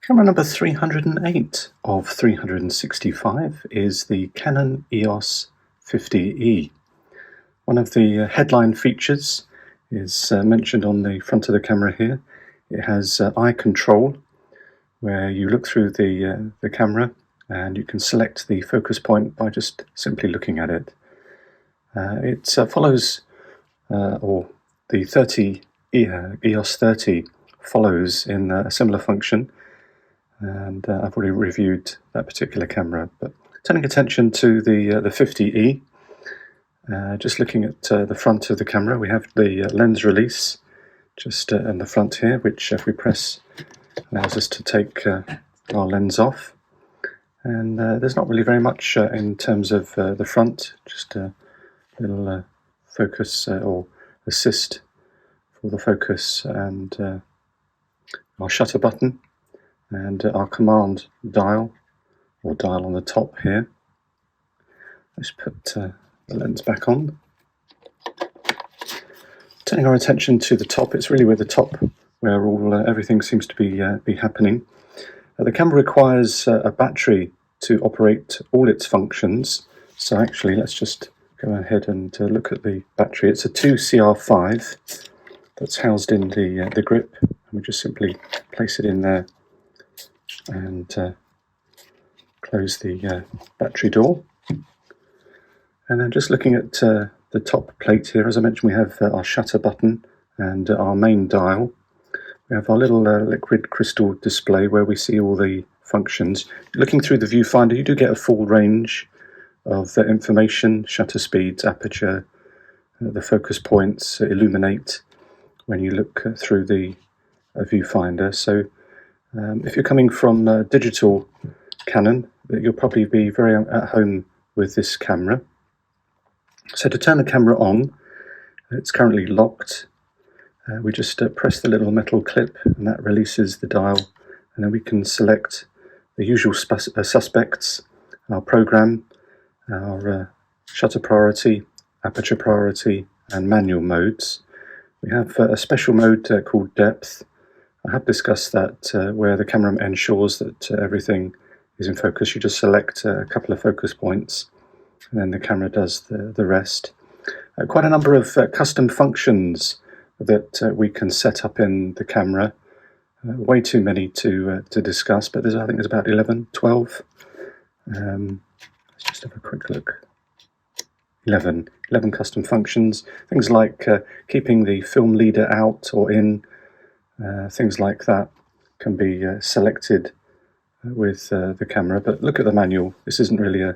Camera number 308 of 365 is the Canon EOS 50E. One of the headline features is mentioned on the front of the camera here. It has eye control, where you look through the camera and you can select the focus point by just simply looking at it. It follows, or the EOS 30 follows in a similar function, and I've already reviewed that particular camera. But turning attention to the 50E, just looking at the front of the camera, we have the lens release just in the front here, which if we press allows us to take our lens off. And there's not really very much in terms of the front, just a little focus or assist for the focus, and our shutter button, and our command dial, or dial on the top here. Let's put the lens back on. Turning our attention to the top, it's really where the top, where all everything seems to be happening. The camera requires a battery to operate all its functions. So actually, let's just go ahead and look at the battery. It's a 2CR5 that's housed in the grip. And we just simply place it in there and close the battery door. And then just looking at the top plate here, as I mentioned, we have our shutter button and our main dial. We have our little liquid crystal display where we see all the functions. Looking through the viewfinder, you do get a full range of information: shutter speeds, aperture, the focus points illuminate when you look through the viewfinder. So if you're coming from digital Canon, you'll probably be very at home with this camera. So to turn the camera on, it's currently locked. We just press the little metal clip and that releases the dial, and then we can select the usual suspects: our program, our shutter priority, aperture priority, and manual modes. We have a special mode called depth. I have discussed that, where the camera ensures that everything is in focus. You just select a couple of focus points and then the camera does the rest. Quite a number of custom functions that we can set up in the camera. Way too many to discuss, but I think there's about 11, 12. Let's just have a quick look. 11 custom functions. Things like keeping the film leader out or in, things like that can be selected with the camera. But look at the manual. This isn't really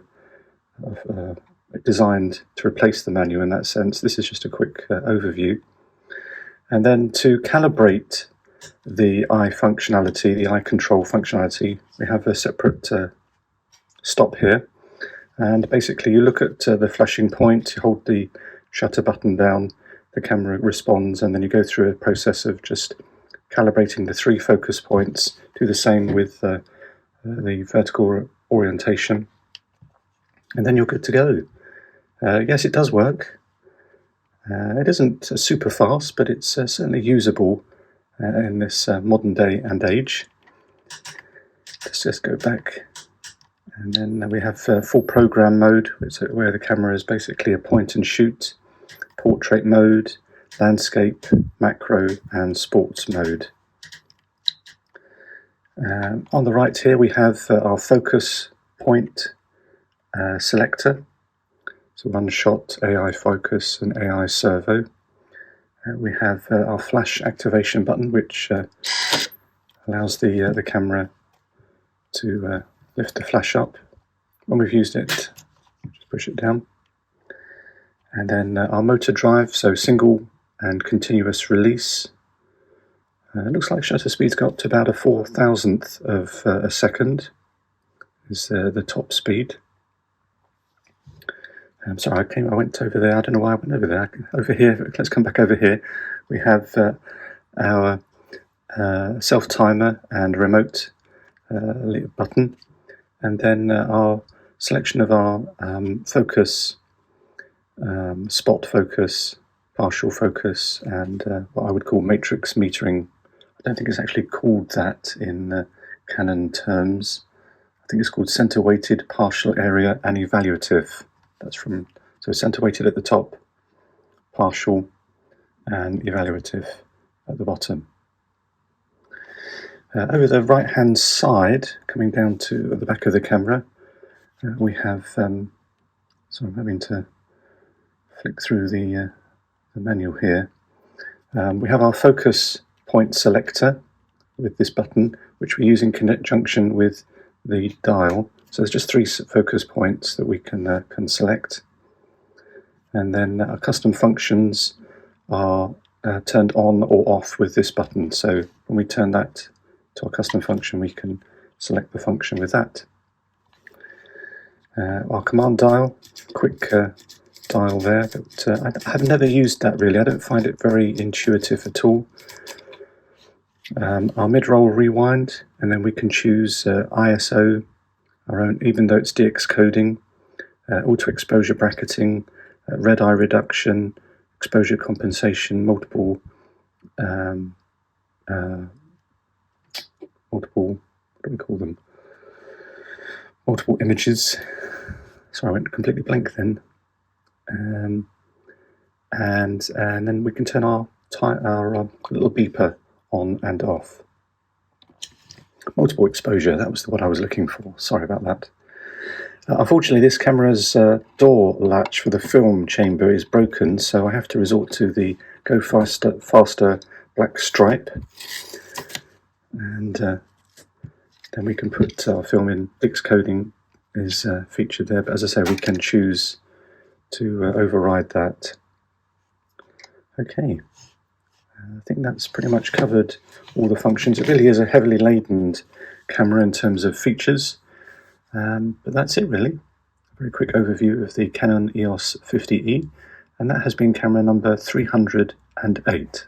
designed to replace the manual in that sense. This is just a quick overview. And then to calibrate the eye functionality, the eye control functionality, we have a separate stop here. And basically you look at the flashing point, you hold the shutter button down, the camera responds, and then you go through a process of just calibrating the 3 focus points. Do the same with the vertical orientation, and then you're good to go. Yes, it does work. It isn't super fast, but it's certainly usable in this modern day and age. Let's just go back, and then we have full program mode, where the camera is basically a point and shoot, portrait mode, landscape, macro, and sports mode. On the right here we have our focus point selector. So one shot, AI focus, and AI servo. We have our flash activation button, which allows the camera to lift the flash up. When we've used it, just push it down. And then our motor drive, so single and continuous release. It looks like shutter speeds go up to about a 4,000th of a second is the top speed. I'm sorry, I went over there. I don't know why I went over there. Over here, let's come back over here. We have our self-timer and remote button, and then our selection of our focus, spot focus, partial focus, and what I would call matrix metering. I don't think it's actually called that in Canon terms. I think it's called center weighted, partial area, and evaluative. That's from, so center weighted at the top, partial, and evaluative at the bottom. Over the right hand side, coming down to the back of the camera, we have, so I'm having to flick through the manual here. We have our focus point selector with this button, which we use in conjunction with the dial. So there's just 3 focus points that we can select. And then our custom functions are turned on or off with this button. So when we turn that to our custom function, we can select the function with that. Our command dial, quick dial there, but I've never used that really. I don't find it very intuitive at all. Our mid-roll rewind, and then we can choose ISO, our own, even though it's DX coding, auto exposure bracketing, red eye reduction, exposure compensation, multiple, what do we call them? Multiple images. Sorry, I went completely blank then. And then we can turn our little beeper on and off. Multiple exposure, that was what I was looking for. Sorry about that. Unfortunately, this camera's door latch for the film chamber is broken, so I have to resort to the Go Faster black stripe. And then we can put our film in. DX coding is featured there, but as I say, we can choose to override that. Okay, I think that's pretty much covered all the functions. It really is a heavily laden camera in terms of features, but that's it really. A very quick overview of the Canon EOS 50E, and that has been camera number 308.